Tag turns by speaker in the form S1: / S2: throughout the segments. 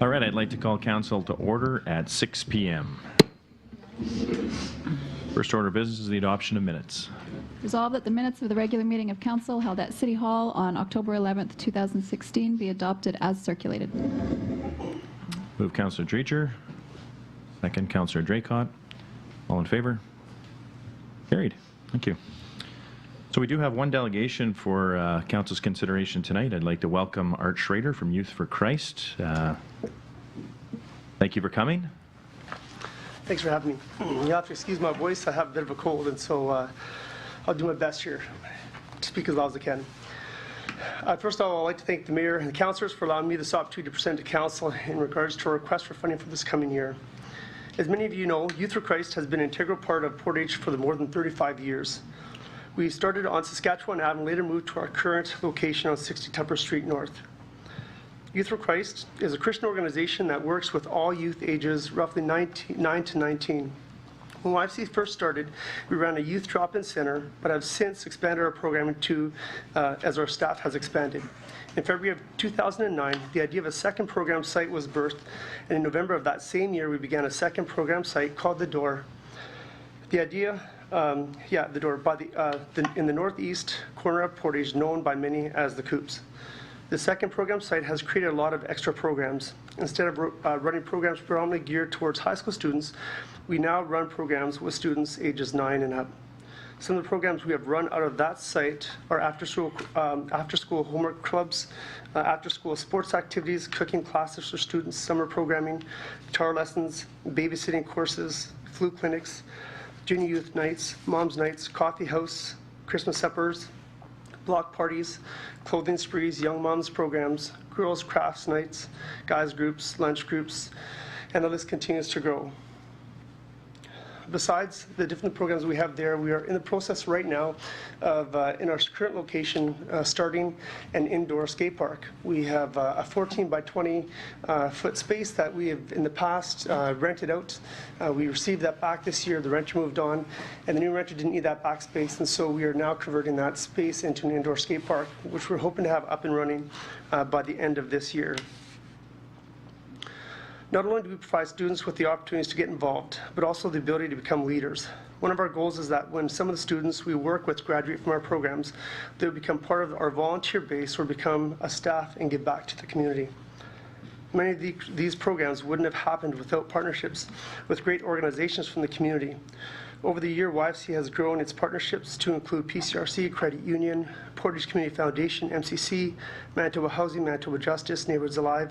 S1: All right, I'd like to call council to order at 6 p.m. First order of business is the adoption of minutes.
S2: Resolved that the minutes of the regular meeting of council held at City Hall on October 11th, 2016 be adopted as circulated.
S1: Move Councillor Dreacher. Second, Councillor Draycott. All in favor? Carried. Thank you. So we do have one delegation for council's consideration tonight. I'd like to welcome Art Schrader from Youth for Christ. Thank you for coming.
S3: Thanks for having me. You have to excuse my voice. I have a bit of a cold, and so I'll do my best here to speak as loud as I can. First of all, I'd like to thank the Mayor and the councillors for allowing me this opportunity to present to Council in regards to our request for funding for this coming year. As many of you know, Youth for Christ has been an integral part of Portage for more than 35 years. We started on Saskatchewan Ave and later moved to our current location on 60 Tupper Street North. Youth for Christ is a Christian organization that works with all youth ages roughly 9 to 19. When YFC first started, we ran a youth drop-in center, but have since expanded our programming as our staff has expanded. In February of 2009, the idea of a second program site was birthed, and in November of that same year, we began a second program site called The Door. The idea, The Door, in the northeast corner of Portage, known by many as the Coops. The second program site has created a lot of extra programs. Instead of running programs predominantly geared towards high school students, we now run programs with students ages 9 and up. Some of the programs we have run out of that site are after-school homework clubs, after-school sports activities, cooking classes for students, summer programming, guitar lessons, babysitting courses, flu clinics, junior youth nights, moms nights, coffee house, Christmas suppers, block parties, clothing sprees, young moms programs, girls crafts nights, guys groups, lunch groups, and the list continues to grow. Besides the different programs we have there, we are in the process right now of, in our current location, starting an indoor skate park. We have a 14 by 20 foot space that we have in the past rented out. We received that back this year. The renter moved on, and the new renter didn't need that back space, and so we are now converting that space into an indoor skate park, which we're hoping to have up and running by the end of this year. Not only do we provide students with the opportunities to get involved, but also the ability to become leaders. One of our goals is that when some of the students we work with graduate from our programs, they'll become part of our volunteer base or become a staff and give back to the community. Many of these programs wouldn't have happened without partnerships with great organizations from the community. Over the year, YFC has grown its partnerships to include PCRC, Credit Union, Portage Community Foundation, MCC, Manitoba Housing, Manitoba Justice, Neighborhoods Alive,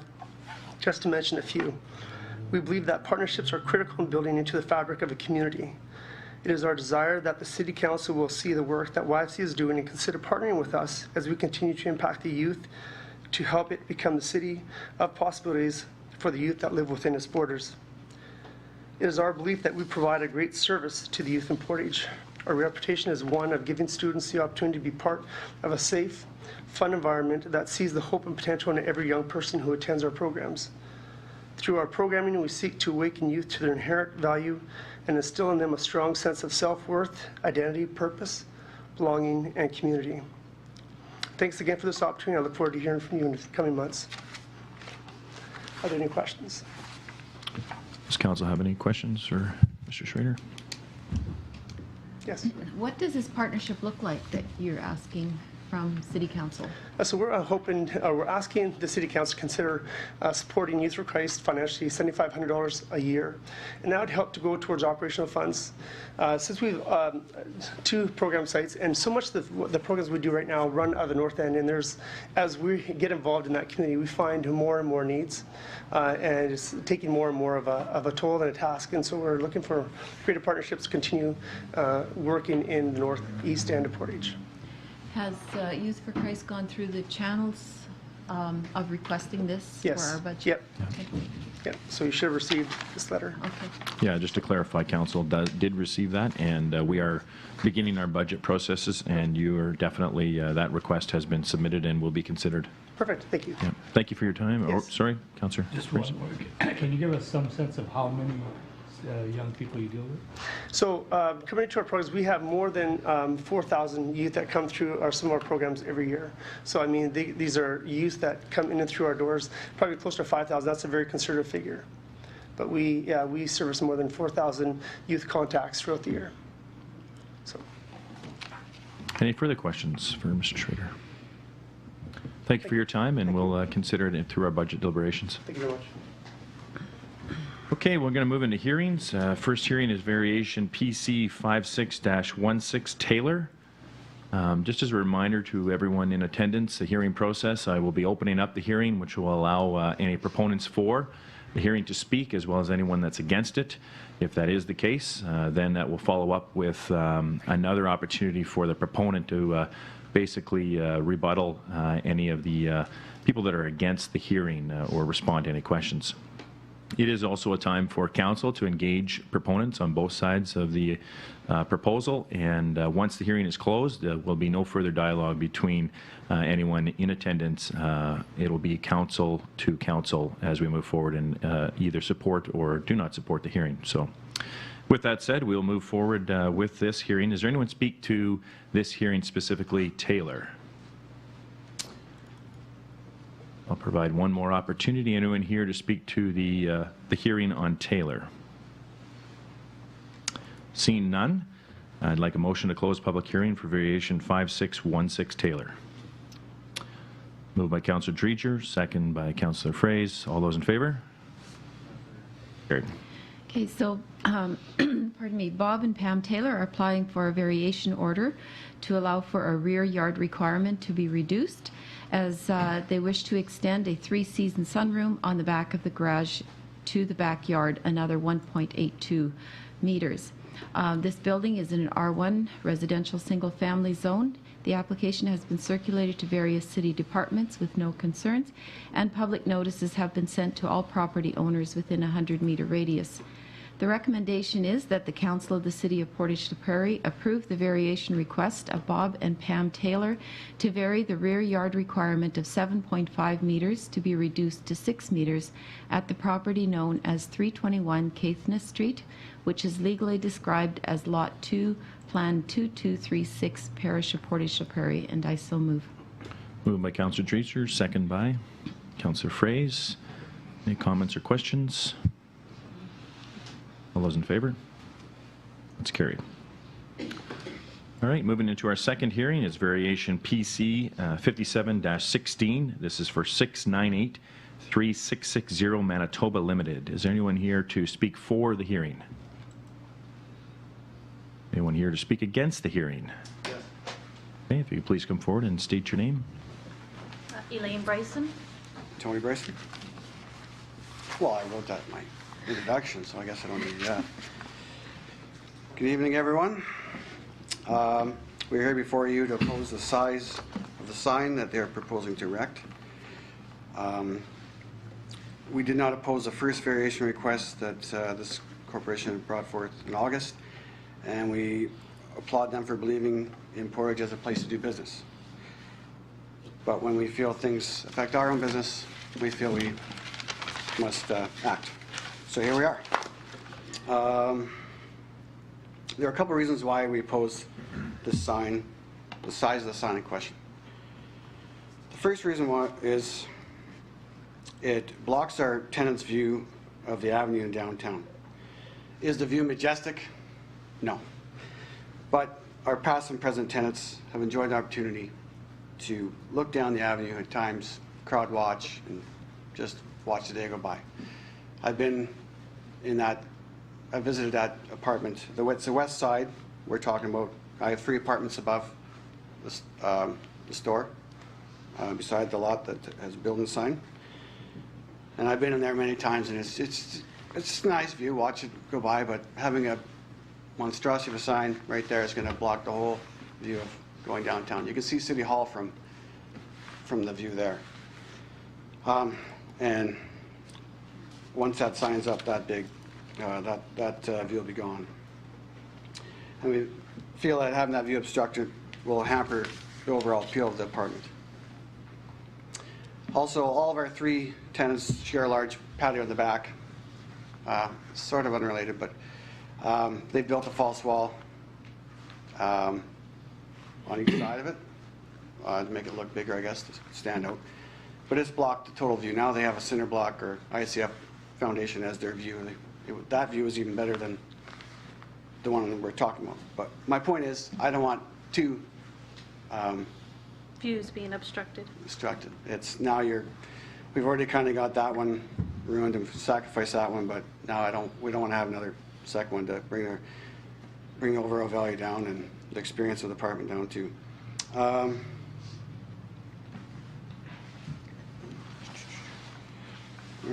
S3: just to mention a few. We believe that partnerships are critical in building into the fabric of a community. It is our desire that the City Council will see the work that YFC is doing and consider partnering with us as we continue to impact the youth to help it become the city of possibilities for the youth that live within its borders. It is our belief that we provide a great service to the youth in Portage. Our reputation is one of giving students the opportunity to be part of a safe, fun environment that sees the hope and potential in every young person who attends our programs. Through our programming, we seek to awaken youth to their inherent value and instill in them a strong sense of self-worth, identity, purpose, belonging, and community. Thanks again for this opportunity. I look forward to hearing from you in the coming months. Are there any questions?
S1: Does council have any questions for Mr. Schrader?
S3: Yes.
S4: What does this partnership look like that you're asking from City Council?
S3: So we're we're asking the City Council to consider supporting Youth for Christ financially, $7,500 a year, and that would help to go towards operational funds. Since we've 2 program sites, and so much of the programs we do right now run out of the North End, and as we get involved in that community, we find more and more needs, and it's taking more and more of a toll and a task, and so we're looking for greater partnerships to continue working in the northeast end of Portage.
S4: Has Youth for Christ gone through the channels of requesting this
S3: Yes.
S4: for our budget?
S3: Yep.
S4: Okay.
S3: Yep. So you should have received this letter.
S4: Okay.
S1: Yeah, just to clarify, council did receive that, and we are beginning our budget processes, and you are definitely, that request has been submitted and will be considered.
S3: Perfect. Thank you.
S1: Yeah. Thank you for your time.
S3: Yes.
S1: Sorry, Councillor.
S5: Just one more. Can you give us some sense of how many young people you deal with?
S3: So coming into our programs, we have more than 4,000 youth that come through some of our programs every year. So I mean, these are youth that come in and through our doors, probably close to 5,000. That's a very conservative figure. But we service more than 4,000 youth contacts throughout the year. So.
S1: Any further questions for Mr. Schrader? Thank you for your time, and we'll consider it through our budget deliberations.
S3: Thank you very much.
S1: Okay, we're going to move into hearings. First hearing is variation PC 56-16 Taylor. Just as a reminder to everyone in attendance, the hearing process, I will be opening up the hearing, which will allow any proponents for the hearing to speak, as well as anyone that's against it. If that is the case, then that will follow up with another opportunity for the proponent to basically rebuttal any of the people that are against the hearing or respond to any questions. It is also a time for council to engage proponents on both sides of the proposal, and once the hearing is closed, there will be no further dialogue between anyone in attendance. It will be council to council as we move forward and either support or do not support the hearing. So with that said, we'll move forward with this hearing. Is there anyone speak to this hearing specifically, Taylor? I'll provide one more opportunity. Anyone here to speak to the hearing on Taylor? Seeing none, I'd like a motion to close public hearing for variation 5616 Taylor. Moved by Councillor Dreger, second by Councillor Fraze. All those in favor? Carried.
S4: Okay, so, pardon me, Bob and Pam Taylor are applying for a variation order to allow for a rear yard requirement to be reduced, as they wish to extend a 3-season sunroom on the back of the garage to the backyard, another 1.82 meters. This building is in an R1 residential single-family zone. The application has been circulated to various city departments with no concerns, and public notices have been sent to all property owners within a 100-meter radius. The recommendation is that the Council of the City of Portage Prairie approve the variation request of Bob and Pam Taylor to vary the rear yard requirement of 7.5 meters to be reduced to 6 meters at the property known as 321 Caithness Street, which is legally described as Lot 2, Plan 2236, Parish of Portage Prairie, and I so move.
S1: Moved by Councillor Dreger, second by Councillor Fraze. Any comments or questions? All those in favor? That's carried. All right, moving into our second hearing is variation PC 57-16. This is for 698-3660 Manitoba Limited. Is there anyone here to speak for the hearing? Anyone here to speak against the hearing? Yes. Okay, if you could please come forward and state your name.
S6: Elaine Bryson.
S7: Tony Bryson. Well, I wrote that in my introduction, so I guess I don't need that. Good evening, everyone. We're here before you to oppose the size of the sign that they're proposing to erect. We did not oppose the first variation request that this corporation brought forth in August, and we applaud them for believing in Portage as a place to do business. But when we feel things affect our own business, we feel we must act. So here we are. There are a couple of reasons why we oppose this sign, the size of the sign in question. The first reason why is it blocks our tenants' view of the avenue in downtown. Is the view majestic? No. But our past and present tenants have enjoyed the opportunity to look down the avenue at times, crowd watch, and just watch the day go by. I've been in that, I visited that apartment. It's the west side we're talking about. I have 3 apartments above the store, beside the lot that has a building sign. And I've been in there many times, and it's a nice view, watch it go by, but having a monstrosity of a sign right there is going to block the whole view of going downtown. You can see City Hall from the view there. And once that sign's up that big, that view will be gone. And we feel that having that view obstructed will hamper the overall appeal of the apartment. Also, all of our 3 tenants share a large patio in the back, sort of unrelated, but they built a false wall on each side of it to make it look bigger, I guess, to stand out. But it's blocked the total view. Now they have a cinder block or ICF foundation as their view, and that view is even better than the one we're talking about. But my point is, I don't want two
S6: Views being obstructed.
S7: distracted. It's now we've already kind of got that one ruined and sacrificed that one, but now we don't want to have another second one to bring the overall value down and the experience of the apartment down too. Where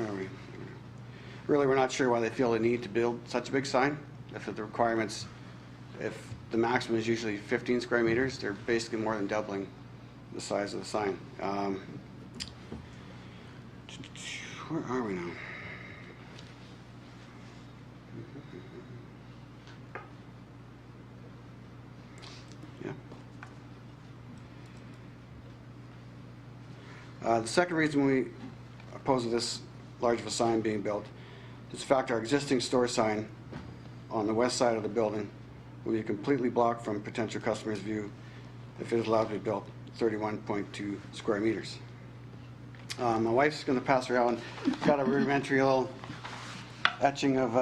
S7: are we? Really, we're not sure why they feel the need to build such a big sign. If the maximum is usually 15 square meters, they're basically more than doubling the size of the sign. Where are we now? Yeah. The second reason we oppose this large of a sign being built is the fact our existing store sign on the west side of the building will be completely blocked from potential customers' view if it is allowed to be built 31.2 square meters. My wife's going to pass around, got a rudimentary little etching of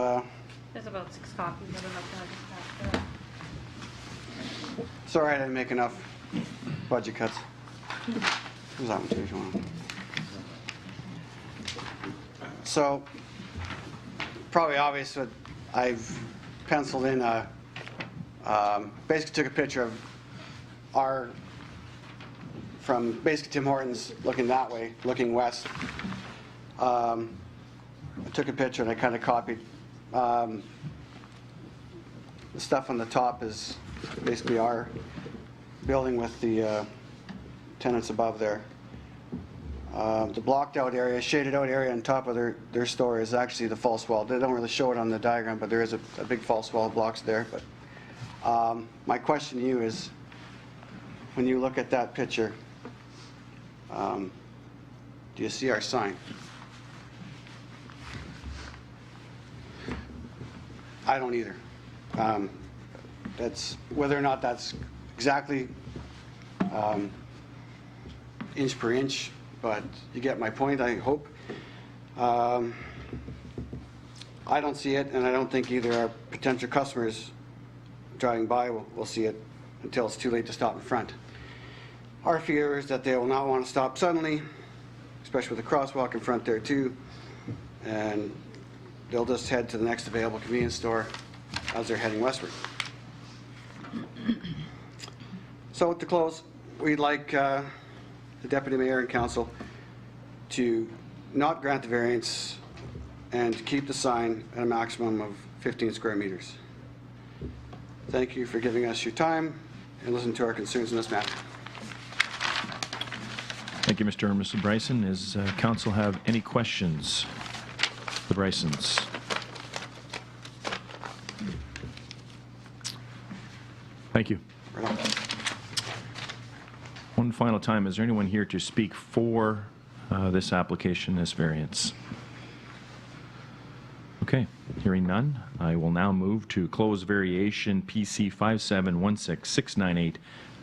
S6: There's about 6 copies. I don't know if I'll just pass that.
S7: it's all right, I didn't make enough budget cuts. Who's that one too, if you want? So, probably obvious, but I've penciled in basically took a picture of from basically Tim Hortons looking that way, looking west. I took a picture and I kind of copied. The stuff on the top is basically our building with the tenants above there. The blocked out area, shaded out area on top of their store is actually the false wall. They don't really show it on the diagram, but there is a big false wall blocks there. But my question to you is, when you look at that picture, do you see our sign? I don't either. That's whether or not that's exactly inch per inch, but you get my point, I hope. I don't see it, and I don't think either our potential customers driving by will see it until it's too late to stop in front. Our fear is that they will not want to stop suddenly, especially with the crosswalk in front there too, and they'll just head to the next available convenience store as they're heading westward. So to close, we'd like the Deputy Mayor and Council to not grant the variance and to keep the sign at a maximum of 15 square meters. Thank you for giving us your time and listening to our concerns in this matter.
S1: Thank you, Mr. and Mrs. Bryson. Does council have any questions for the Brysons? Thank you.
S7: Right on.
S1: One final time, is there anyone here to speak for this application, this variance? Okay, hearing none, I will now move to close variation PC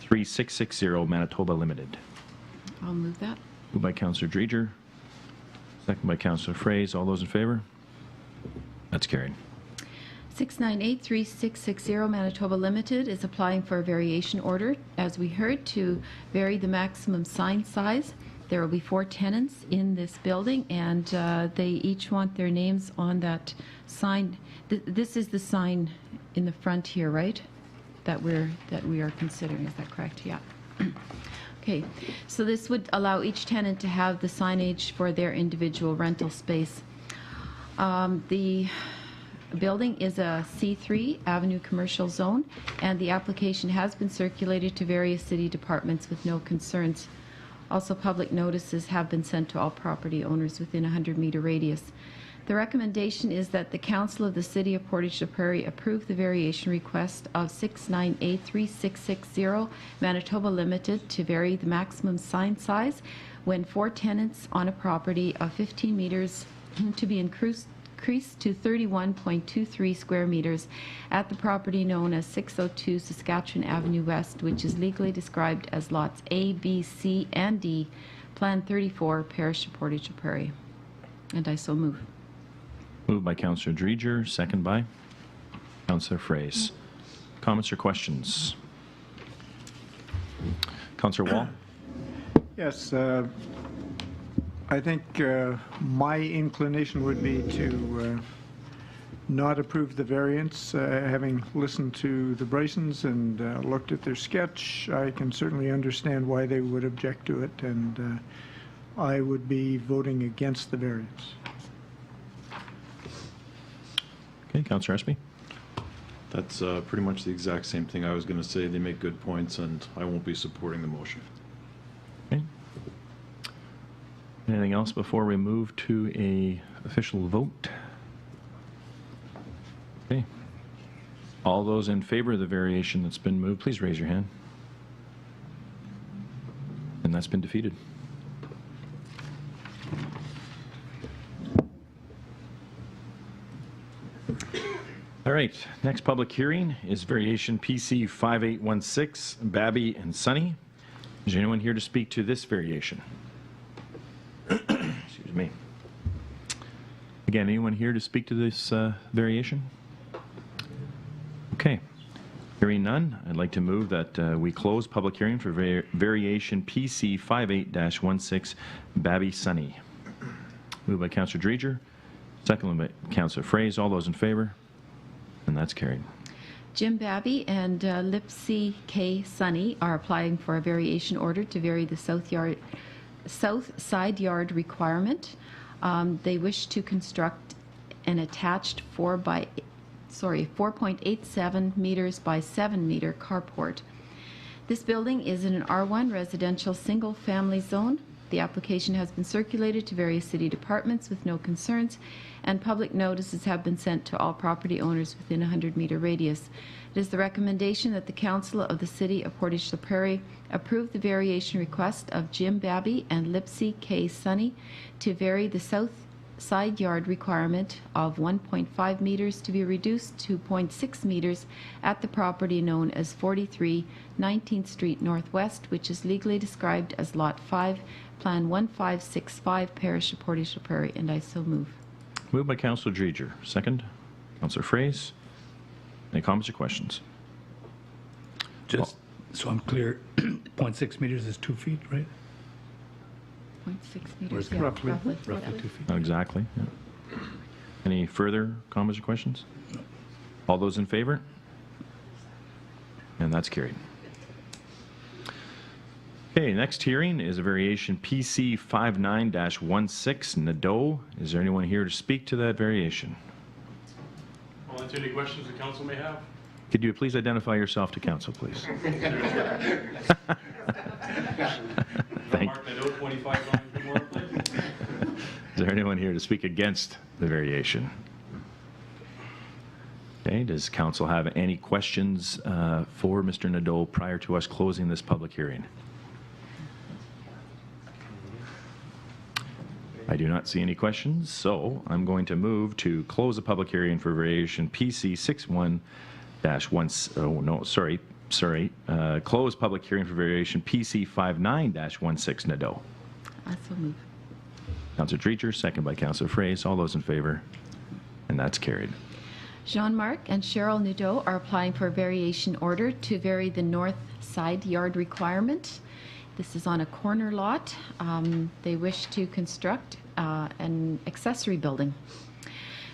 S1: 57166983660 Manitoba Limited.
S4: I'll move that.
S1: Moved by Councillor Dreger, second by Councillor Fraze. All those in favor? That's carried.
S4: 6983660 Manitoba Limited is applying for a variation order, as we heard, to vary the maximum sign size. There will be 4 tenants in this building, and they each want their names on that sign. This is the sign in the front here, right? That we are considering. Is that correct? Yeah. Okay. So this would allow each tenant to have the signage for their individual rental space. The building is a C3 Avenue Commercial Zone, and the application has been circulated to various city departments with no concerns. Also, public notices have been sent to all property owners within a 100-meter radius. The recommendation is that the Council of the City of Portage de Prairie approve the variation request of 6983660 Manitoba Limited to vary the maximum sign size when 4 tenants on a property of 15 meters to be increased increase to 31.23 square meters at the property known as 602 Saskatchewan Avenue West, which is legally described as lots A, B, C, and D, Plan 34, Parish of Portage to Prairie. And I so move.
S1: Moved by Councillor Dreger, second by Councillor Fraze. Comments or questions? Councillor Wall?
S5: Yes, I think my inclination would be to not approve the variance. Having listened to the Brysons and looked at their sketch, I can certainly understand why they would object to it, and I would be voting against the variance.
S1: Okay, Councillor Espy?
S8: That's pretty much the exact same thing I was going to say. They make good points, and I won't be supporting the motion.
S1: Okay. Anything else before we move to a official vote? Okay. All those in favor of the variation that's been moved, please raise your hand. And that's been defeated. All right, next public hearing is variation PC 5816, Babby and Sonny. Is there anyone here to speak to this variation? Excuse me. Again, anyone here to speak to this variation? Okay. Hearing none, I'd like to move that we close public hearing for variation PC 58-16, Babby Sonny. Moved by Councillor Dreger, seconded by Councillor Fraze. All those in favor? And that's carried.
S4: Jim Babby and Lipsy K. Sonny are applying for a variation order to vary the south side yard requirement. They wish to construct an attached 4.87 meters by 7 meter carport. This building is in an R1 residential single family zone. The application has been circulated to various city departments with no concerns, and public notices have been sent to all property owners within a 100-meter radius. It is the recommendation that the Council of the City of Portage la Prairie approve the variation request of Jim Babby and Lipsy K. Sonny to vary the south side yard requirement of 1.5 meters to be reduced to 0.6 meters at the property known as 43 19th Street Northwest, which is legally described as Lot 5, Plan 1565, Parish of Portage la Prairie, and I so move.
S1: Moved by Councillor Dreger, second. Councillor Fraze. Any comments or questions?
S9: Just so I'm clear, 0.6 meters is 2 feet, right?
S4: 0.6 meters,
S9: Or
S4: yeah,
S9: roughly,
S4: roughly.
S9: roughly 2 feet.
S1: Not exactly. Yeah. Any further comments or questions? All those in favor? And that's carried. Okay, next hearing is a variation PC 59-16, Nadeau. Is there anyone here to speak to that variation?
S10: I'll answer any questions the council may have.
S1: Could you please identify yourself to council, please? Thank
S10: Mark Nadeau, 25 Lime Memorial Place.
S1: Is there anyone here to speak against the variation? Okay, does council have any questions for Mr. Nadeau prior to us closing this public hearing? I do not see any questions, so I'm going to move to close the public hearing for variation PC 61-1, close public hearing for variation PC 59-16, Nadeau.
S4: I so move.
S1: Councillor Dreger, second by Councillor Fraze. All those in favor? And that's carried.
S4: Jean-Marc and Cheryl Nadeau are applying for a variation order to vary the north side yard requirement. This is on a corner lot. They wish to construct an accessory building.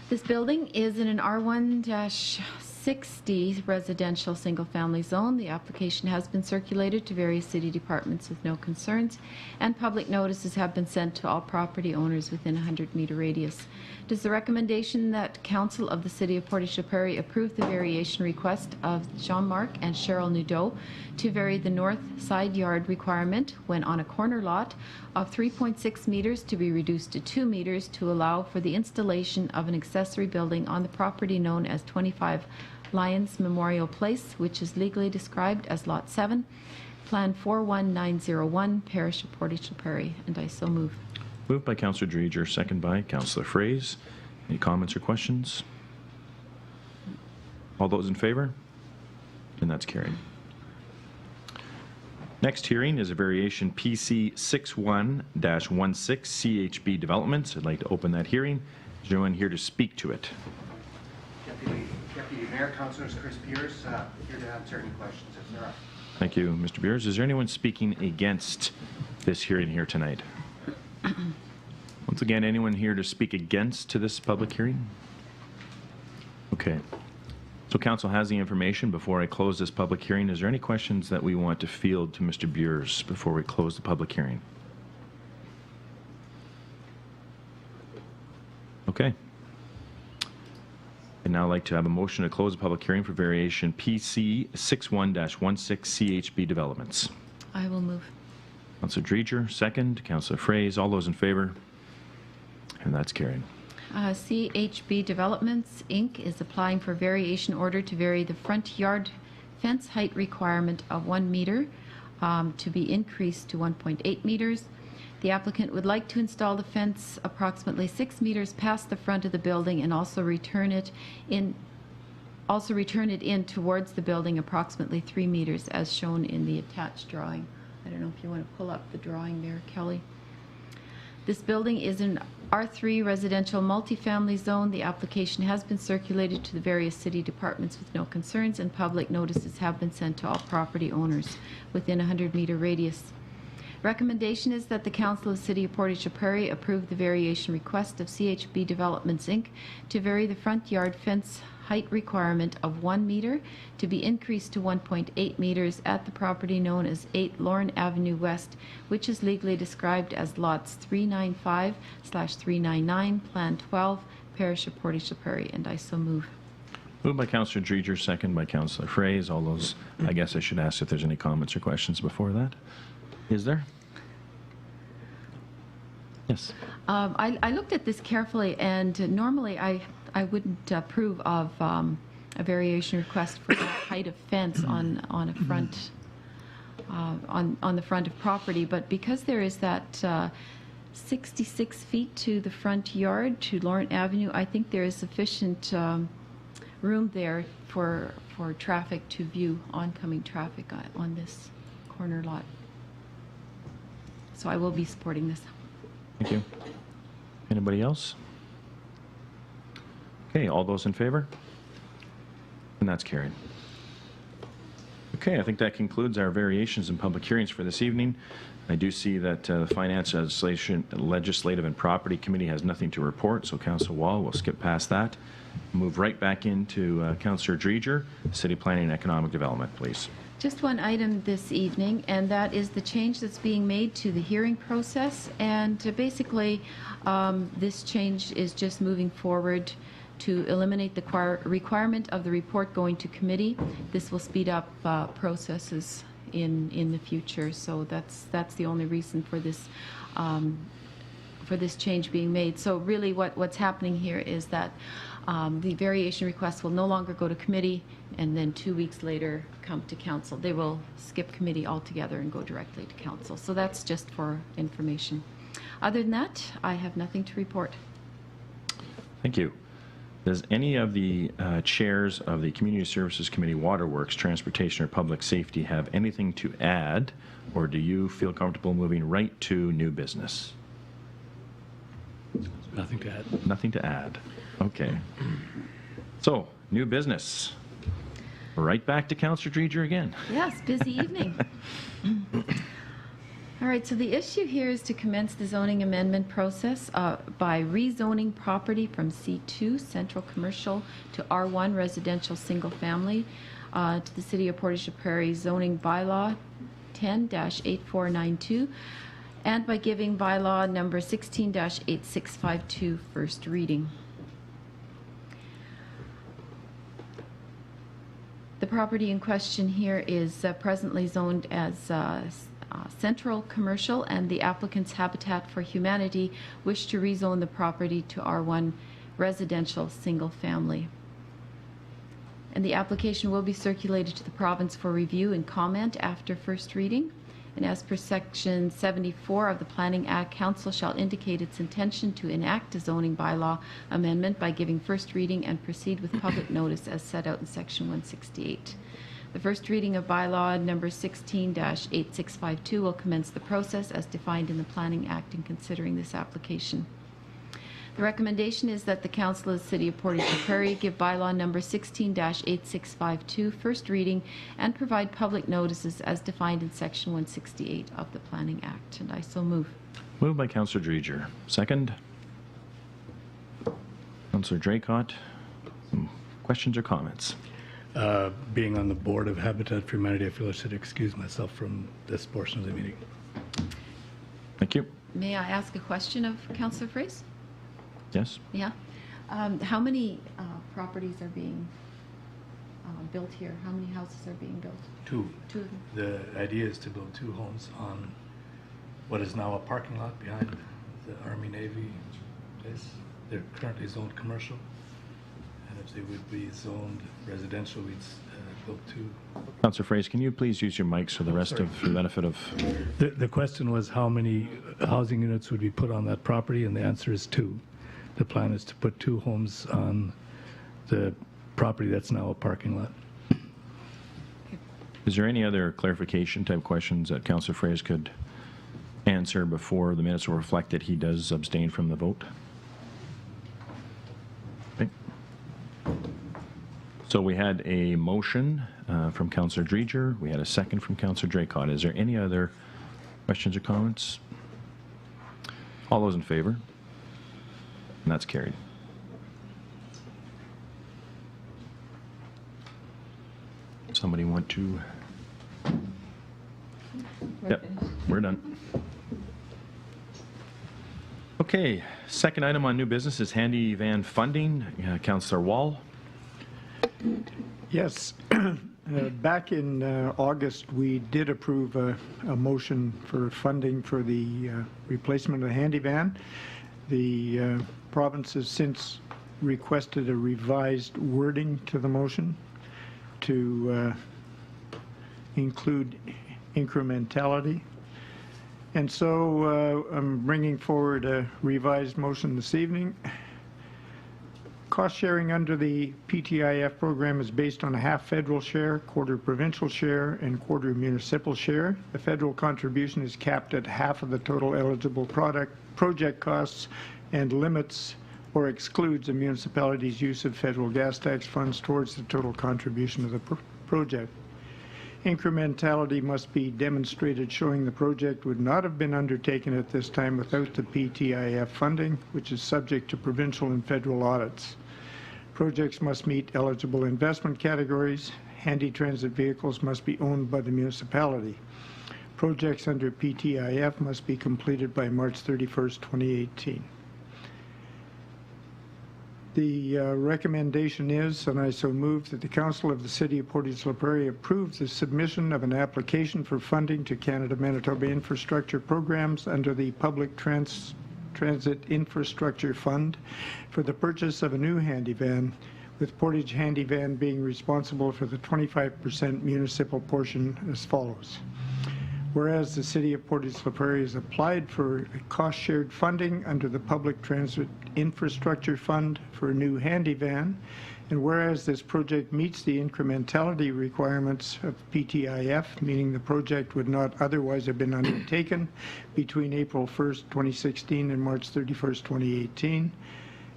S4: This building is in an R1-60 residential single-family zone. The application has been circulated to various city departments with no concerns, and public notices have been sent to all property owners within a 100-meter radius. It is the recommendation that Council of the City of Portage la Prairie approve the variation request of Jean-Marc and Cheryl Nadeau to vary the north side yard requirement when on a corner lot of 3.6 meters to be reduced to 2 meters to allow for the installation of an accessory building on the property known as 25 Lions Memorial Place, which is legally described as Lot 7, Plan 41901, Parish of Portage la Prairie, and I so move.
S1: Moved by Councillor Dreger, second by Councillor Fraze. Any comments or questions? All those in favor? And that's carried. Next hearing is a variation PC 61-16 CHB Developments. I'd like to open that hearing. Is there anyone here to speak to it?
S11: Deputy Mayor, Councilors, Chris Pierce, here to answer any questions if there are.
S1: Thank you, Mr. Beers. Is there anyone speaking against this hearing here tonight? Once again, anyone here to speak against to this public hearing? Okay. So council has the information. Before I close this public hearing, is there any questions that we want to field to Mr. Beers before we close the public hearing? Okay. I'd now like to have a motion to close the public hearing for variation PC 61-16 CHB Developments.
S4: I will move.
S1: Councillor Dreger, second. Councillor Fraze, all those in favor? And that's carried.
S4: CHB Developments, Inc. is applying for variation order to vary the front yard fence height requirement of 1 meter to be increased to 1.8 meters. The applicant would like to install the fence approximately 6 meters past the front of the building and also return it in towards the building approximately 3 meters as shown in the attached drawing. I don't know if you want to pull up the drawing there, Kelly. This building is an R3 residential multifamily zone. The application has been circulated to the various city departments with no concerns, and public notices have been sent to all property owners within a 100-meter radius. Recommendation is that the Council of the City of Portage Prairie approve the variation request of CHB Developments, Inc. to vary the front yard fence height requirement of 1 meter to be increased to 1.8 meters at the property known as 8 Lorne Avenue West, which is legally described as lots 395/399, Plan 12, Parish of Portage Prairie, and I so move.
S1: Moved by Councillor Dreger, second by Councillor Fraze. All those, I guess I should ask if there's any comments or questions before that. Is there? Yes.
S4: I looked at this carefully, and normally I wouldn't approve of a variation request for the height of fence on a front on the front of property, but because there is that 66 feet to the front yard to Lawrence Avenue, I think there is sufficient room there for traffic to view oncoming traffic on this corner lot. So I will be supporting this.
S1: Thank you. Anybody else? Okay, all those in favor? And that's carried. Okay, I think that concludes our variations and public hearings for this evening. I do see that the Finance, Legislative and Property Committee has nothing to report, so Councillor Wall will skip past that. Move right back into Councillor Dreger, City Planning and Economic Development, please.
S4: Just one item this evening, and that is the change that's being made to the hearing process. And basically, this change is just moving forward to eliminate the requirement of the report going to committee. This will speed up processes in the future. So that's the only reason for this change being made. So really, what's happening here is that the variation request will no longer go to committee and then 2 weeks later come to council. They will skip committee altogether and go directly to council. So that's just for information. Other than that, I have nothing to report.
S1: Thank you. Does any of the chairs of the Community Services Committee, Waterworks, Transportation, or Public Safety have anything to add, or do you feel comfortable moving right to new business?
S9: Nothing to add.
S1: Nothing to add. Okay. So, new business. Right back to Councillor Dreger again.
S4: Yes, busy evening. All right, so the issue here is to commence the zoning amendment process by rezoning property from C2, Central Commercial, to R1, Residential Single Family, to the City of Portage Prairie zoning bylaw 10-8492, and by giving bylaw number 16-8652 first reading. The property in question here is presently zoned as Central Commercial, and the applicant's Habitat for Humanity wish to rezone the property to R1 Residential Single Family. And the application will be circulated to the province for review and comment after first reading. And as per Section 74 of the Planning Act, council shall indicate its intention to enact a zoning bylaw amendment by giving first reading and proceed with public notice as set out in Section 168. The first reading of bylaw number 16-8652 will commence the process as defined in the Planning Act in considering this application. The recommendation is that the Council of the City of Portage la Prairie give bylaw number 16-8652 first reading and provide public notices as defined in Section 168 of the Planning Act. And I so move.
S1: Moved by Councillor Dreger. Second. Councillor Draycott. Some questions or comments?
S9: Being on the board of Habitat for Humanity, I feel I should excuse myself from this portion of the meeting.
S1: Thank you.
S4: May I ask a question of Councillor Fraser?
S1: Yes?
S4: Yeah. How many properties are being built here? How many houses are being built?
S9: Two.
S4: Two of them.
S9: The idea is to build 2 homes on what is now a parking lot behind the Army Navy place. They're currently zoned commercial. And if they would be zoned residential, we'd build 2.
S1: Councillor Fraser, can you please use your mic so the rest of, for the benefit of...
S9: The question was how many housing units would be put on that property, and the answer is 2. The plan is to put 2 homes on the property that's now a parking lot.
S1: Is there any other clarification type questions that Councillor Fraser could answer before the minutes will reflect that he does abstain from the vote? Okay. So we had a motion from Councillor Dreger. We had a second from Councillor Draycott. Is there any other questions or comments? All those in favor? And that's carried. Somebody want to? Yep, we're done. Okay, second item on new business is handy van funding. Councillor Wall.
S5: Yes. Back in August, we did approve a motion for funding for the replacement of the handy van. The province has since requested a revised wording to the motion to include incrementality. And so I'm bringing forward a revised motion this evening. Cost sharing under the PTIF program is based on a half federal share, quarter provincial share, and quarter municipal share. The federal contribution is capped at half of the total eligible project costs and limits or excludes a municipality's use of federal gas tax funds towards the total contribution of the project. Incrementality must be demonstrated showing the project would not have been undertaken at this time without the PTIF funding, which is subject to provincial and federal audits. Projects must meet eligible investment categories. Handy transit vehicles must be owned by the municipality. Projects under PTIF must be completed by March 31st, 2018. The recommendation is, and I so move, that the Council of the City of Portage la Prairie approves the submission of an application for funding to Canada-Manitoba Infrastructure Programs under the Public Transit Infrastructure Fund for the purchase of a new handy van, with Portage Handy Van being responsible for the 25% municipal portion as follows. Whereas the City of Portage la Prairie has applied for cost-shared funding under the Public Transit Infrastructure Fund for a new handy van, and whereas this project meets the incrementality requirements of PTIF, meaning the project would not otherwise have been undertaken between April 1st, 2016 and March 31st, 2018,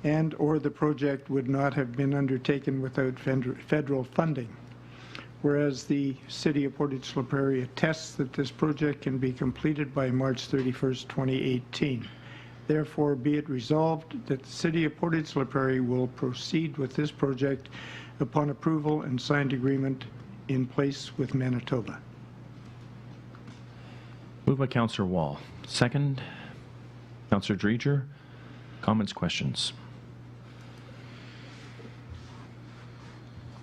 S5: and or the project would not have been undertaken without federal funding. Whereas the City of Portage la Prairie attests that this project can be completed by March 31st, 2018. Therefore, be it resolved that the City of Portage la Prairie will proceed with this project upon approval and signed agreement in place with Manitoba.
S1: Moved by Councillor Wall. Second, Councillor Dreger. Comments, questions?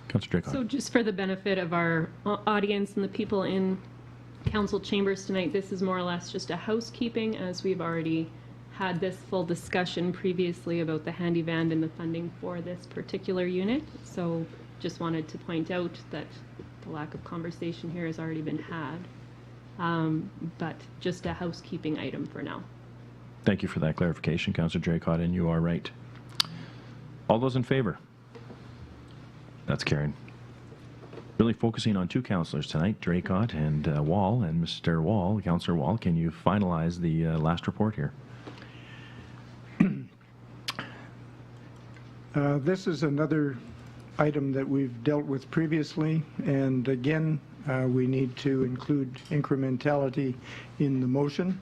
S1: Councillor Draycott.
S12: So just for the benefit of our audience and the people in council chambers tonight, this is more or less just a housekeeping, as we've already had this full discussion previously about the handy van and the funding for this particular unit. So just wanted to point out that the lack of conversation here has already been had. but just a housekeeping item for now.
S1: Thank you for that clarification, Councillor Draycott, and you are right. All those in favor? That's carried. Really focusing on two councillors tonight, Draycott and Wall. And Mr. Wall, Councillor Wall, can you finalize the last report here?
S5: This is another item that we've dealt with previously, and again, we need to include incrementality in the motion.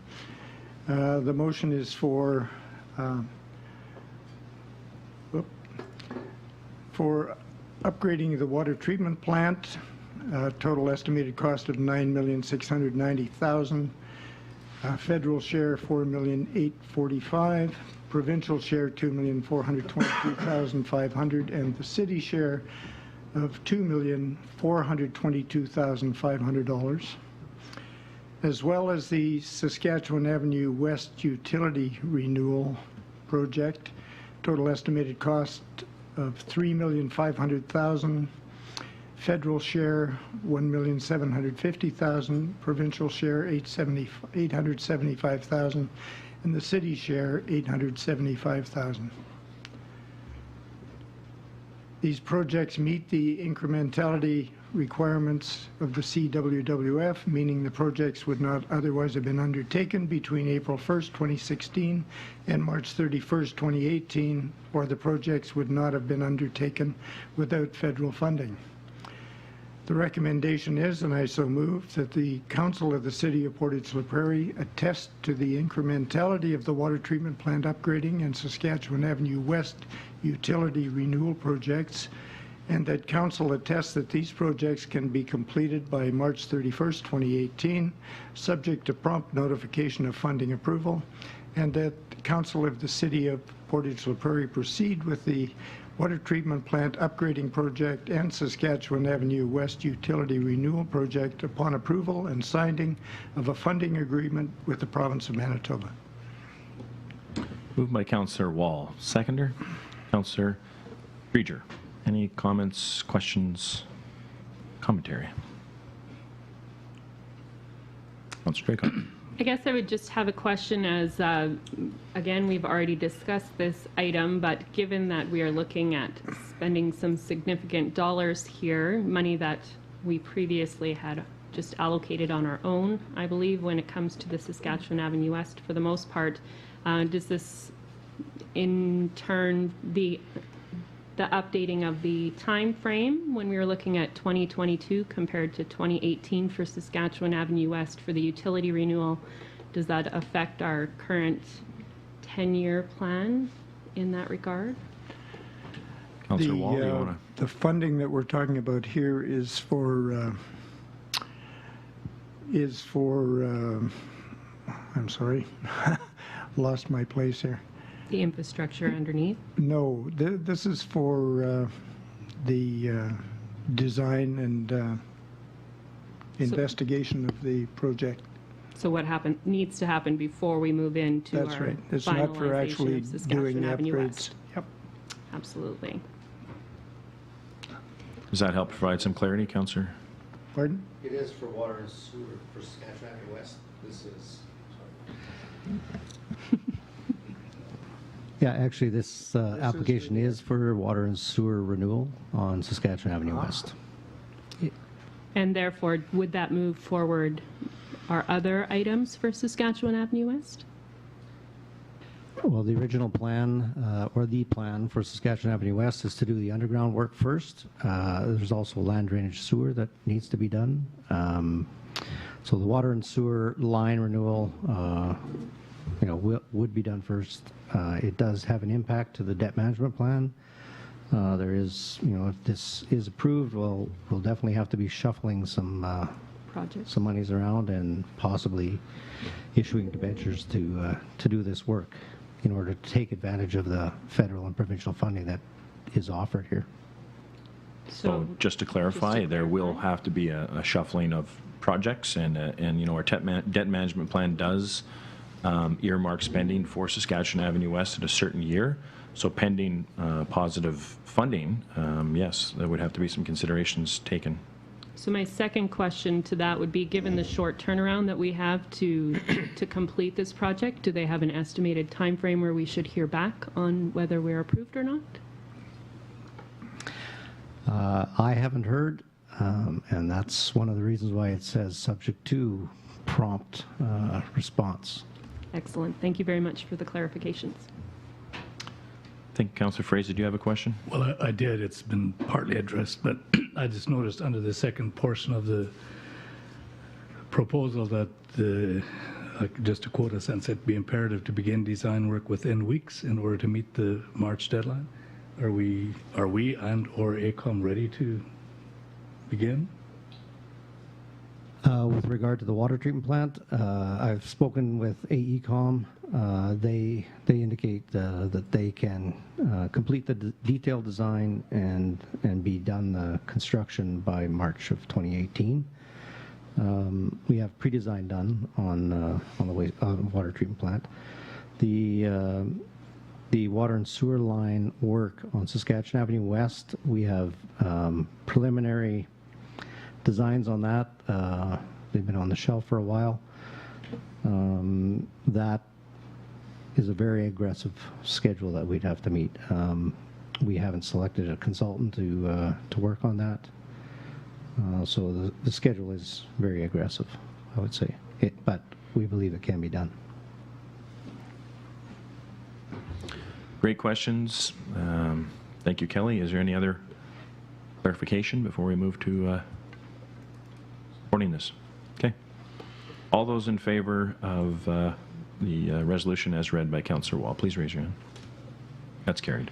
S5: The motion is for upgrading the water treatment plant, total estimated cost of $9,690,000, federal share $4,845,000, provincial share $2,422,500, and the city share of $2,422,500, as well as the Saskatchewan Avenue West utility renewal project, total estimated cost of $3,500,000, federal share $1,750,000, provincial share $875,000, and the city share $875,000. These projects meet the incrementality requirements of the CWWF, meaning the projects would not otherwise have been undertaken between April 1st, 2016 and March 31st, 2018, or the projects would not have been undertaken without federal funding. The recommendation is, and I so move, that the Council of the City of Portage-la Prairie attest to the incrementality of the water treatment plant upgrading and Saskatchewan Avenue West utility renewal projects, and that Council attests that these projects can be completed by March 31st, 2018, subject to prompt notification of funding approval, and that Council of the City of Portage-la Prairie proceed with the water treatment plant upgrading project and Saskatchewan Avenue West utility renewal project upon approval and signing of a funding agreement with the province of Manitoba.
S1: Moved by Councillor Wall. Seconder, Councillor Drieger. Any comments, questions, commentary? Councillor Draycott.
S12: I guess I would just have a question as, again, we've already discussed this item, but given that we are looking at spending some significant dollars here, money that we previously had just allocated on our own, I believe, when it comes to the Saskatchewan Avenue West for the most part, does this in turn the updating of the time frame when we were looking at 2022 compared to 2018 for Saskatchewan Avenue West for the utility renewal, does that affect our current 10-year plan in that regard?
S1: Councillor Wall, do you want to?
S5: The funding that we're talking about here is for I'm sorry, lost my place here.
S12: The infrastructure underneath?
S5: No, this is for the design and investigation of the project.
S12: So what needs to happen before we move into
S5: That's
S12: our
S5: right. It's not for actually
S12: of Saskatchewan
S5: doing the
S12: Avenue
S5: upgrades.
S12: West?
S5: Yep.
S12: Absolutely.
S1: Does that help provide some clarity, Councillor?
S5: Pardon?
S11: It is for water and sewer for Saskatchewan Avenue West. This is,
S13: Yeah, actually, this application is for water and sewer renewal on Saskatchewan Avenue West.
S12: And therefore, would that move forward our other items for Saskatchewan Avenue West?
S13: Well, the original plan, or the plan for Saskatchewan Avenue West is to do the underground work first. There's also land drainage sewer that needs to be done. So the water and sewer line renewal, would be done first. It does have an impact to the debt management plan. There is, if this is approved, we'll definitely have to be shuffling some
S12: projects,
S13: some monies around, and possibly issuing debentures to do this work in order to take advantage of the federal and provincial funding that is offered here.
S1: So just to clarify, there will have to be a shuffling of projects, and our debt management plan does earmark spending for Saskatchewan Avenue West at a certain year. So pending positive funding, yes, there would have to be some considerations taken.
S12: So my second question to that would be, given the short turnaround that we have to complete this project, do they have an estimated time frame where we should hear back on whether we're approved or not?
S13: I haven't heard, and that's one of the reasons why it says subject to prompt response.
S12: Excellent. Thank you very much for the clarifications.
S1: Thank you, Councillor Fraser. Do you have a question?
S9: Well, I did. It's been partly addressed, but I just noticed under the second portion of the proposal that just to quote a sentence, it'd be imperative to begin design work within weeks in order to meet the March deadline. Are we and or AECOM ready to begin?
S13: With regard to the water treatment plant, I've spoken with AECOM. They indicate that they can complete the detailed design and be done the construction by March of 2018. We have pre-design done on the water treatment plant. The water and sewer line work on Saskatchewan Avenue West, we have preliminary designs on that. They've been on the shelf for a while. That is a very aggressive schedule that we'd have to meet. We haven't selected a consultant to work on that. So the schedule is very aggressive, I would say. But we believe it can be done.
S1: Great questions. Thank you, Kelly. Is there any other clarification before we move to supporting this? Okay. All those in favor of the resolution as read by Councillor Wall, please raise your hand. That's carried.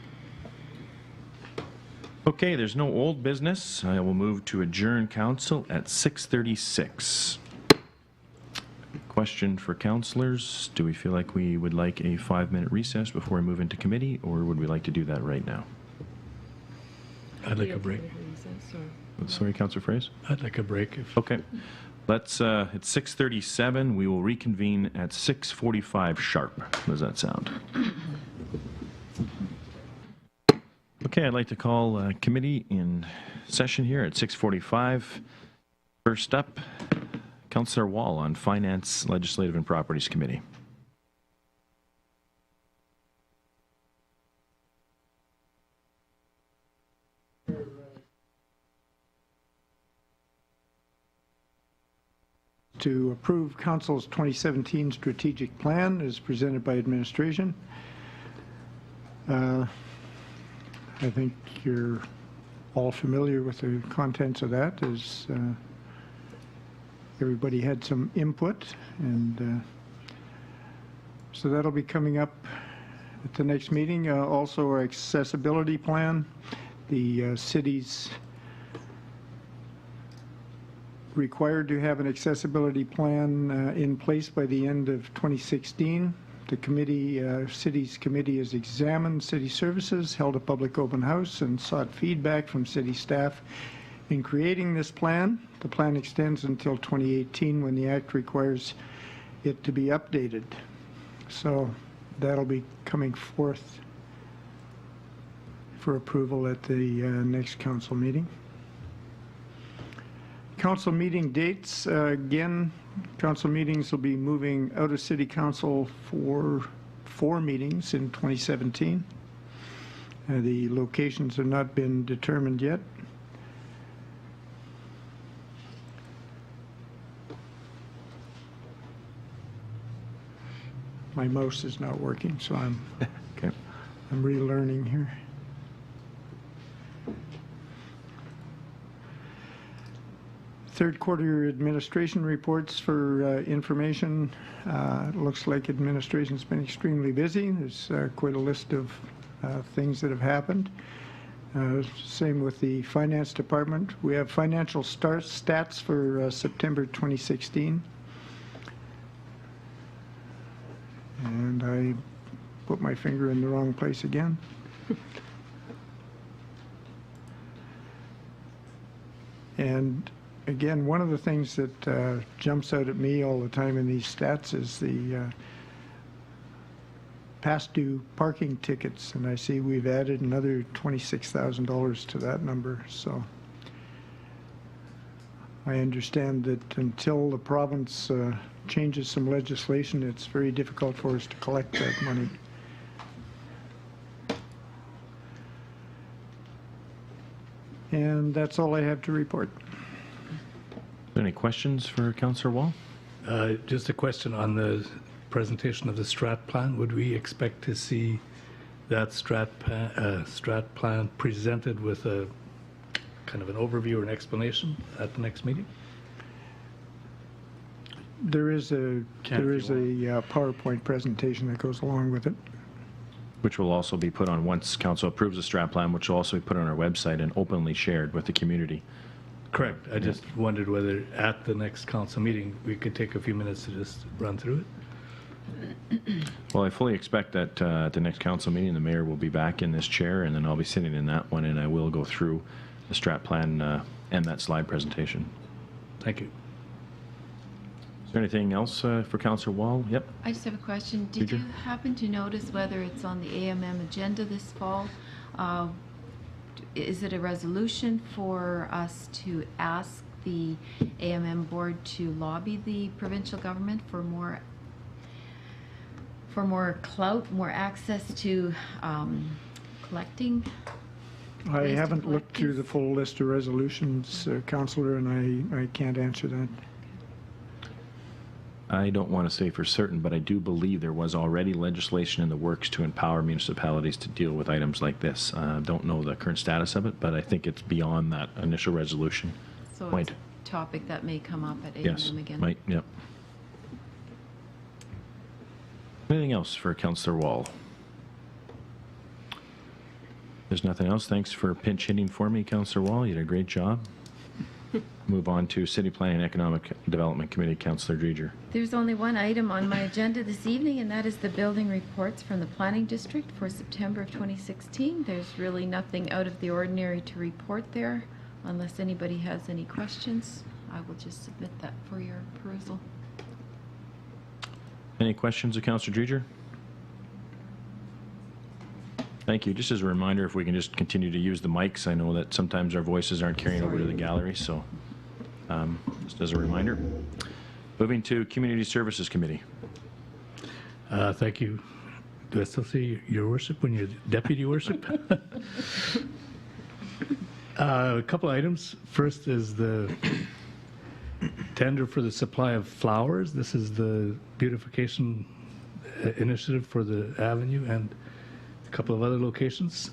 S1: Okay, there's no old business. I will move to adjourn council at 6:36. Question for councillors. Do we feel like we would like a 5-minute recess before we move into committee, or would we like to do that right now?
S9: I'd like a break.
S1: Sorry, Councillor Fraser?
S9: I'd like a break.
S1: Okay. Let's, it's 6:37. We will reconvene at 6:45 sharp. How does that sound? Okay, I'd like to call committee in session here at 6:45. First up, Councillor Wall on Finance, Legislative and Properties Committee.
S5: To approve Council's 2017 strategic plan as presented by administration. I think you're all familiar with the contents of that, as everybody had some input, and so that'll be coming up at the next meeting. Also, our accessibility plan, the city's required to have an accessibility plan in place by the end of 2016. The committee, city's committee has examined city services, held a public open house, and sought feedback from city staff in creating this plan. The plan extends until 2018 when the Act requires it to be updated. So that'll be coming forth for approval at the next council meeting. Council meeting dates, again, council meetings will be moving out of city council for 4 meetings in 2017. The locations have not been determined yet. My mouse is not working, so I'm relearning here. Third quarter administration reports for information. Looks like administration's been extremely busy. There's quite a list of things that have happened. Same with the finance department. We have financial stats for September 2016. And I put my finger in the wrong place again. And again, one of the things that jumps out at me all the time in these stats is the past due parking tickets, and I see we've added another $26,000 to that number. So I understand that until the province changes some legislation, it's very difficult for us to collect that money. And that's all I have to report.
S1: Any questions for Councillor Wall?
S9: Just a question on the presentation of the strat plan. Would we expect to see that strat plan presented with a kind of an overview or an explanation at the next meeting?
S5: There is a PowerPoint presentation that goes along with it.
S1: Which will also be put on, once council approves the strat plan, which will also be put on our website and openly shared with the community.
S9: Correct. I just wondered whether at the next council meeting we could take a few minutes to just run through it.
S1: Well, I fully expect that at the next council meeting, the mayor will be back in this chair, and then I'll be sitting in that one, and I will go through the strat plan and that slide presentation.
S9: Thank you.
S1: Is there anything else for Councillor Wall? Yep.
S4: I just have a question. Did you happen to notice whether it's on the AMM agenda this fall? Is it a resolution for us to ask the AMM board to lobby the provincial government for more clout, more access to collecting?
S5: I haven't looked through the full list of resolutions, Councillor, and I can't answer that.
S1: I don't want to say for certain, but I do believe there was already legislation in the works to empower municipalities to deal with items like this. Don't know the current status of it, but I think it's beyond that initial resolution.
S4: So it's a topic that may come up at AMM
S1: yes,
S4: again.
S1: Might, yep. Anything else for Councillor Wall? There's nothing else. Thanks for pinch hitting for me, Councillor Wall. You did a great job. Move on to City Planning and Economic Development Committee, Councillor Dreger.
S4: There's only one item on my agenda this evening, and that is the building reports from the Planning District for September of 2016. There's really nothing out of the ordinary to report there. Unless anybody has any questions, I will just submit that for your perusal.
S1: Any questions of Councillor Dreger? Thank you. Just as a reminder, if we can just continue to use the mics. I know that sometimes our voices aren't carrying over to the gallery, so just as a reminder. Moving to Community Services Committee.
S9: Thank you. Do I still see your worship when you're deputy worship? A couple items. First is the tender for the supply of flowers. This is the beautification initiative for the avenue and a couple of other locations.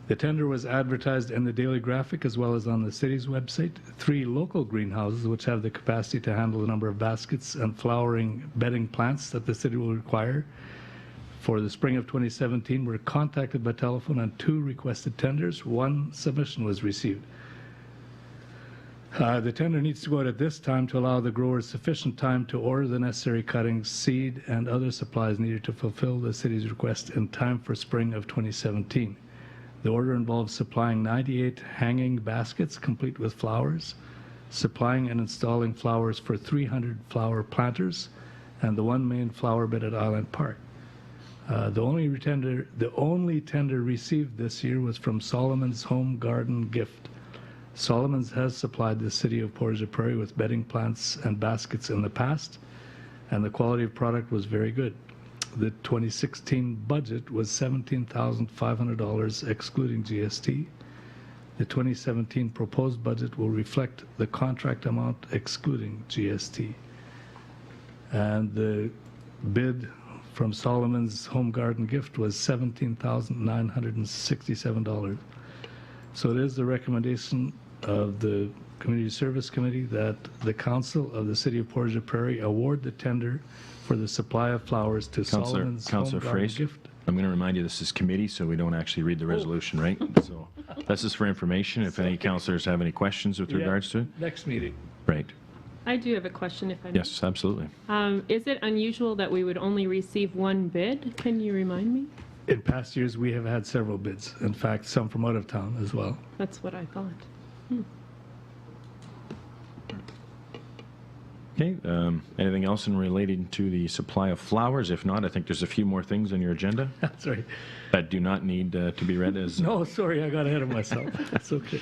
S9: The tender was advertised in the Daily Graphic as well as on the city's website. 3 local greenhouses, which have the capacity to handle the number of baskets and flowering bedding plants that the city will require for the spring of 2017, were contacted by telephone on 2 requested tenders. 1 submission was received. The tender needs to go out at this time to allow the growers sufficient time to order the necessary cuttings, seed, and other supplies needed to fulfill the city's request in time for spring of 2017. The order involves supplying 98 hanging baskets complete with flowers, supplying and installing flowers for 300 flower planters, and the 1 main flower bed at Island Park. The only tender received this year was from Solomon's Home Garden Gift. Solomon's has supplied the city of Portage Prairie with bedding plants and baskets in the past, and the quality of product was very good. The 2016 budget was $17,500 excluding GST. The 2017 proposed budget will reflect the contract amount excluding GST. And the bid from Solomon's Home Garden Gift was $17,967. So it is the recommendation of the Community Service Committee that the Council of the City of Portage Prairie award the tender for the supply of flowers to Solomon's Home Garden Gift.
S1: I'm going to remind you this is committee, so we don't actually read the resolution, right? So this is for information. If any councillors have any questions with regards to it.
S9: Next meeting.
S1: Right.
S12: I do have a question, if I may.
S1: Yes, absolutely.
S12: Is it unusual that we would only receive 1 bid? Can you remind me?
S9: In past years, we have had several bids. In fact, some from out of town as well.
S12: That's what I thought.
S1: Okay. Anything else in relating to the supply of flowers? If not, I think there's a few more things on your agenda.
S9: That's right.
S1: That do not need to be read as...
S9: No, sorry, I got ahead of myself. That's okay.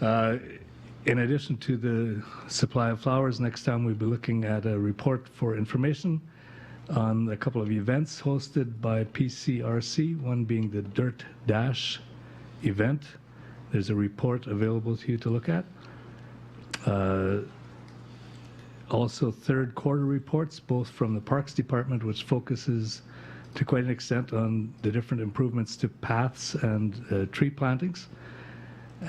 S9: In addition to the supply of flowers, next time we'll be looking at a report for information on a couple of events hosted by PCRC, one being the Dirt Dash event. There's a report available to you to look at. Also, third quarter reports, both from the Parks Department, which focuses to quite an extent on the different improvements to paths and tree plantings,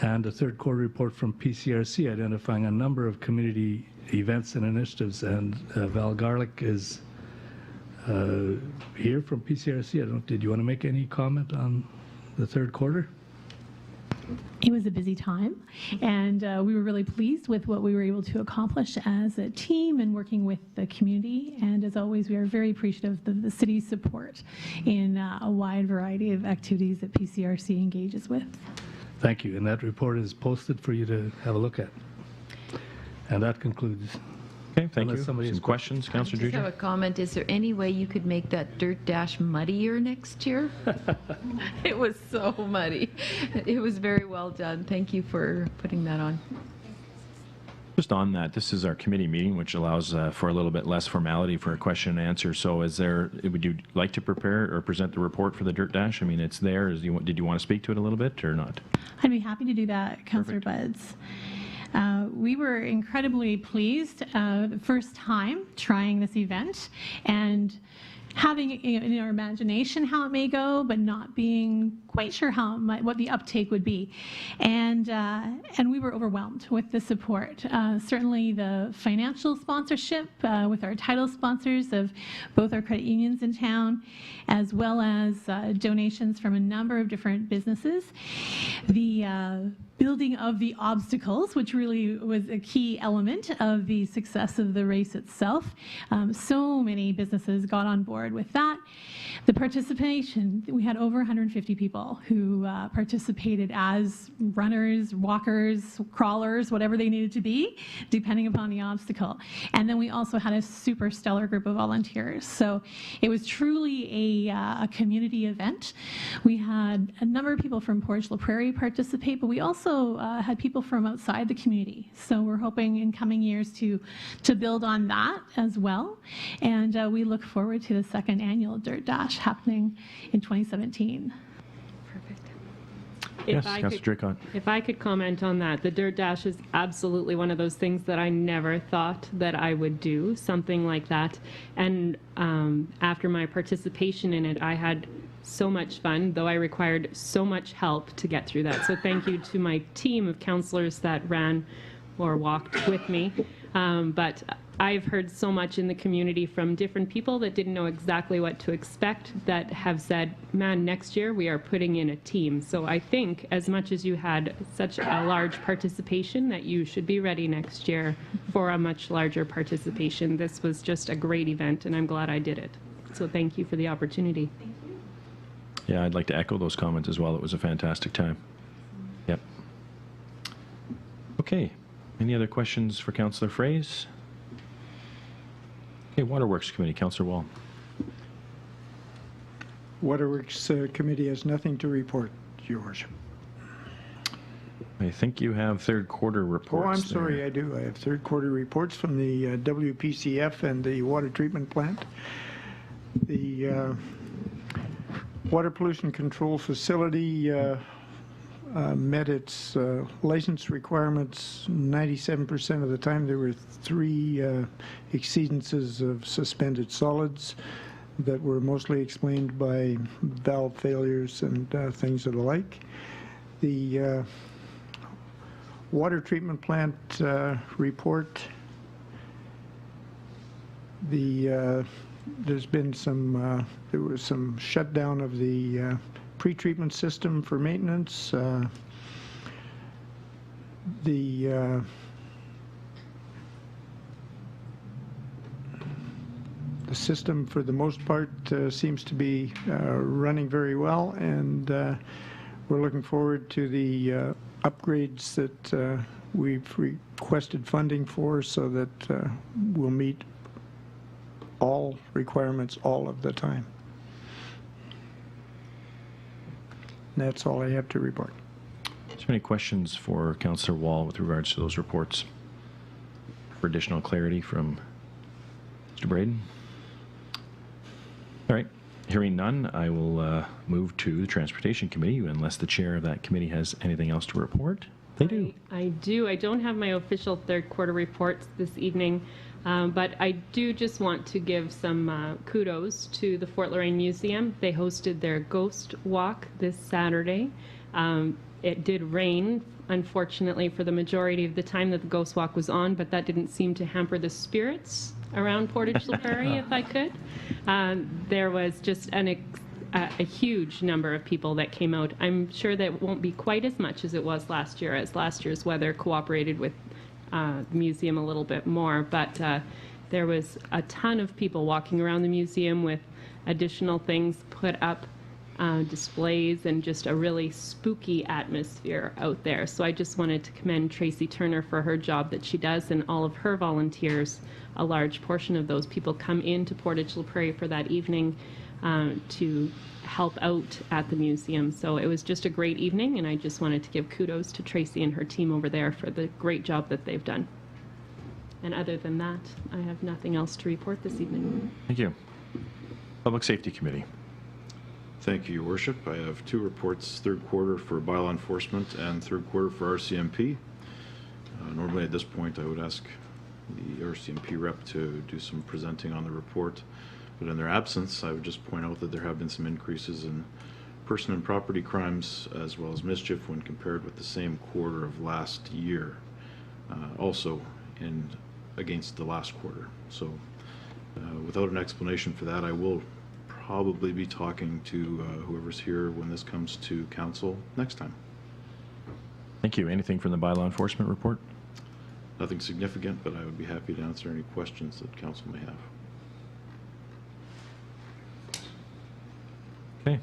S9: and a third quarter report from PCRC identifying a number of community events and initiatives. And Val Garlick is here from PCRC. Did you want to make any comment on the third quarter?
S14: It was a busy time, and we were really pleased with what we were able to accomplish as a team and working with the community. And as always, we are very appreciative of the city's support in a wide variety of activities that PCRC engages with.
S9: Thank you. And that report is posted for you to have a look at. And that concludes.
S1: Okay, thank
S9: Unless
S1: you.
S9: somebody
S1: Some
S9: has
S1: questions,
S4: I
S1: Councillor
S4: just have a
S1: Dreger?
S4: comment. Is there any way you could make that Dirt Dash muddier next year? It was so muddy. It was very well done. Thank you for putting that on.
S1: Just on that, this is our committee meeting, which allows for a little bit less formality for a question and answer. So would you like to prepare or present the report for the Dirt Dash? I mean, it's there. Did you want to speak to it a little bit or not?
S14: I'd be happy to do that, Councillor Buds. We were incredibly pleased the first time trying this event and having in our imagination how it may go, but not being quite sure what the uptake would be. And we were overwhelmed with the support. Certainly the financial sponsorship with our title sponsors of both our credit unions in town, as well as donations from a number of different businesses. The building of the obstacles, which really was a key element of the success of the race itself. So many businesses got on board with that. The participation, we had over 150 people who participated as runners, walkers, crawlers, whatever they needed to be, depending upon the obstacle. And then we also had a super stellar group of volunteers. So it was truly a community event. We had a number of people from Portage, Prairie participate, but we also had people from outside the community. So we're hoping in coming years to build on that as well. And we look forward to the second annual Dirt Dash happening in 2017.
S1: Yes, Councillor Draycott.
S12: If I could comment on that, the Dirt Dash is absolutely one of those things that I never thought that I would do, something like that. And after my participation in it, I had so much fun, though I required so much help to get through that. So thank you to my team of councillors that ran or walked with me. But I've heard so much in the community from different people that didn't know exactly what to expect, that have said, man, next year we are putting in a team. So I think as much as you had such a large participation, that you should be ready next year for a much larger participation. This was just a great event, and I'm glad I did it. So thank you for the opportunity.
S1: Yeah, I'd like to echo those comments as well. It was a fantastic time. Yep. Okay. Any other questions for Councillor Fraze? Okay, Waterworks Committee, Councillor Wall.
S5: Waterworks Committee has nothing to report, Your Worship.
S1: I think you have third quarter reports.
S5: Oh, I'm sorry, I do. I have third quarter reports from the WPCF and the water treatment plant. The water pollution control facility met its license requirements 97% of the time. There were 3 exceedances of suspended solids that were mostly explained by valve failures and things of the like. The water treatment plant report, there's been some, there was some shutdown of the pre-treatment system for maintenance. The system, for the most part, seems to be running very well, and we're looking forward to the upgrades that we've requested funding for, so that we'll meet all requirements all of the time. And that's all I have to report.
S1: there any questions for Councillor Wall with regards to those reports? For additional clarity from Mr. Braden? All right. Hearing none, I will move to the Transportation Committee unless the chair of that committee has anything else to report. They do.
S12: I do. I don't have my official third quarter reports this evening, but I do just want to give some kudos to the Fort Loraine Museum. They hosted their Ghost Walk this Saturday. It did rain, unfortunately, for the majority of the time that the Ghost Walk was on, but that didn't seem to hamper the spirits around Portage, Prairie, if I could. There was just a huge number of people that came out. I'm sure that it won't be quite as much as it was last year, as last year's weather cooperated with the museum a little bit more, but there was a ton of people walking around the museum with additional things put up, displays, and just a really spooky atmosphere out there. So I just wanted to commend Tracy Turner for her job that she does, and all of her volunteers. A large portion of those people come into Portage La Prairie for that evening to help out at the museum. So it was just a great evening, and I just wanted to give kudos to Tracy and her team over there for the great job that they've done. And other than that, I have nothing else to report this evening.
S1: Thank you. Public Safety Committee.
S8: Thank you, Your Worship. I have two reports, third quarter for bylaw enforcement and third quarter for RCMP. Normally at this point I would ask the RCMP rep to do some presenting on the report, but in their absence I would just point out that there have been some increases in person and property crimes as well as mischief when compared with the same quarter of last year, also against the last quarter. So without an explanation for that, I will probably be talking to whoever's here when this comes to council next time.
S1: Thank you. Anything from the bylaw enforcement report?
S8: Nothing significant, but I would be happy to answer any questions that council may have.
S1: Okay.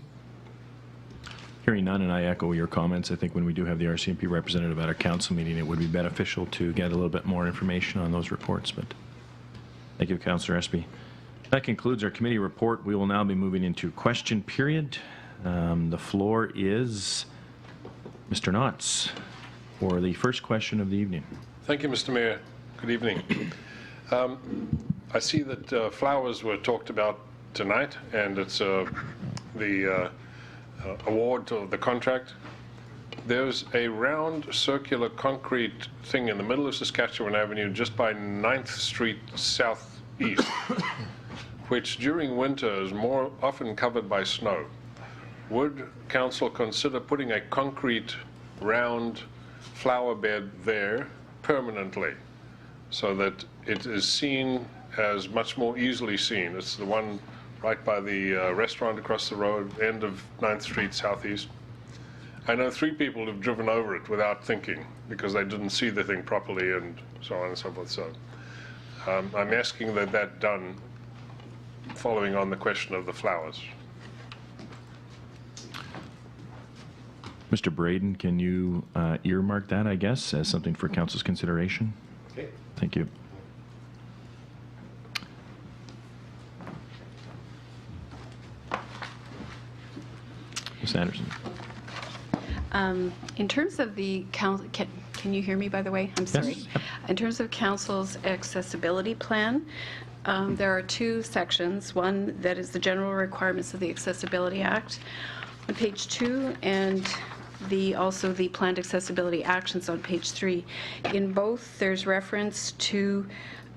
S1: Hearing none, and I echo your comments. I think when we do have the RCMP representative at our council meeting, it would be beneficial to get a little bit more information on those reports. But thank you, Councillor Espy. That concludes our committee report. We will now be moving into question period. The floor is Mr. Knotts for the first question of the evening.
S15: Thank you, Mr. Mayor. Good evening. I see that flowers were talked about tonight, and it's the award of the contract. There's a round circular concrete thing in the middle of Saskatchewan Avenue just by 9th Street Southeast, which during winter is more often covered by snow. Would council consider putting a concrete round flower bed there permanently so that it is seen as much more easily seen? It's the one right by the restaurant across the road, end of 9th Street Southeast. I know 3 people have driven over it without thinking because they didn't see the thing properly and so on and so forth. So I'm asking that done following on the question of the flowers.
S1: Mr. Braden, can you earmark that, I guess, as something for council's consideration?
S11: Okay.
S1: Thank you. Ms. Anderson.
S16: In terms of the council, can you hear me, by the way? I'm sorry.
S1: Yes.
S16: In terms of council's accessibility plan, there are 2 sections. One that is the general requirements of the Accessibility Act on page 2, and also the planned accessibility actions on page 3. In both, there's reference to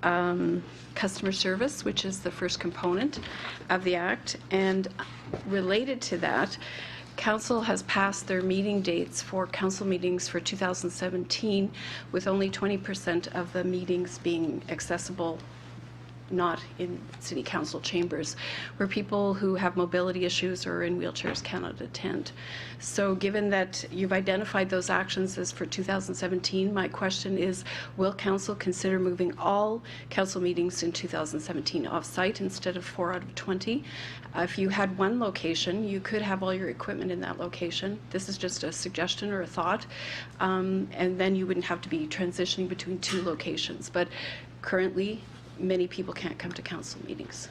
S16: customer service, which is the first component of the act, and related to that, council has passed their meeting dates for council meetings for 2017 with only 20% of the meetings being accessible, not in city council chambers, where people who have mobility issues or in wheelchairs cannot attend. So given that you've identified those actions as for 2017, my question is, will council consider moving all council meetings in 2017 off-site instead of 4 out of 20? If you had one location, you could have all your equipment in that location. This is just a suggestion or a thought, and then you wouldn't have to be transitioning between 2 locations. But currently, many people can't come to council meetings.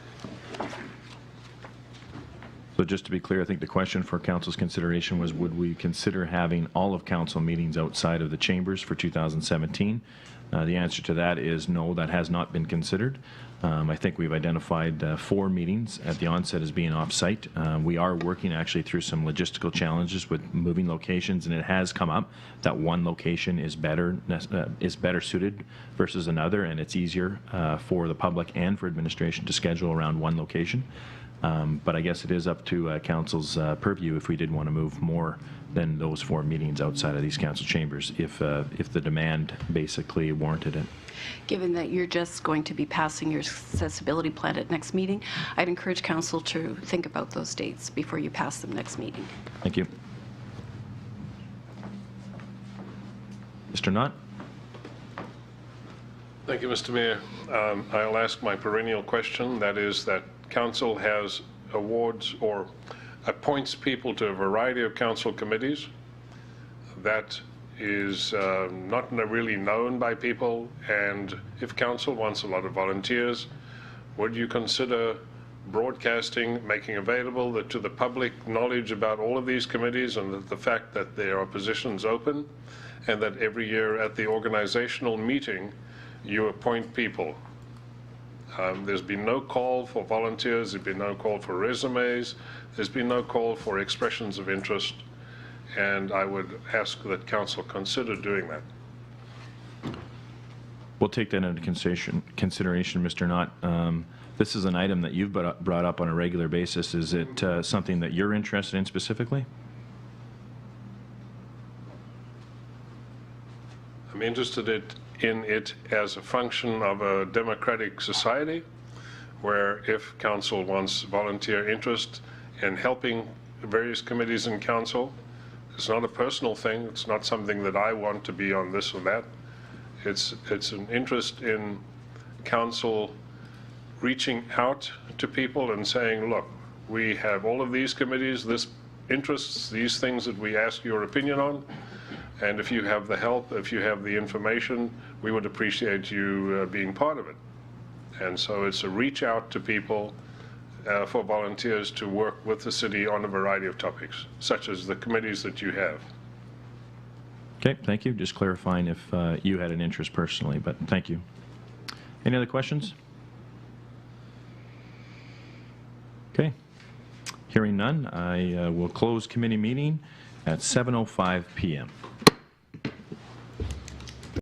S1: So just to be clear, I think the question for council's consideration was, would we consider having all of council meetings outside of the chambers for 2017? The answer to that is no, that has not been considered. I think we've identified 4 meetings at the onset as being off-site. We are working actually through some logistical challenges with moving locations, and it has come up that one location is better suited versus another, and it's easier for the public and for administration to schedule around one location. But I guess it is up to council's purview if we did want to move more than those 4 meetings outside of these council chambers, if the demand basically warranted it.
S16: Given that you're just going to be passing your accessibility plan at next meeting, I'd encourage council to think about those dates before you pass them next meeting.
S1: Thank you. Mr. Knott?
S15: Thank you, Mr. Mayor. I'll ask my perennial question, that is that council has awards or appoints people to a variety of council committees. That is not really known by people, and if council wants a lot of volunteers, would you consider broadcasting, making available to the public knowledge about all of these committees and the fact that there are positions open, and that every year at the organizational meeting you appoint people? There's been no call for volunteers, there's been no call for resumes, there's been no call for expressions of interest, and I would ask that council consider doing that.
S1: We'll take that into consideration, Mr. Knott. This is an item that you've brought up on a regular basis. Is it something that you're interested in specifically?
S15: I'm interested in it as a function of a democratic society, where if council wants volunteer interest in helping various committees in council, it's not a personal thing. It's not something that I want to be on this or that. It's an interest in council reaching out to people and saying, look, we have all of these committees, this interests, these things that we ask your opinion on, and if you have the help, if you have the information, we would appreciate you being part of it. And so it's a reach out to people for volunteers to work with the city on a variety of topics, such as the committees that you have.
S1: Okay, thank you. Just clarifying if you had an interest personally, but thank you. Any other questions? Okay. Hearing none, I will close committee meeting at 7:05 p.m.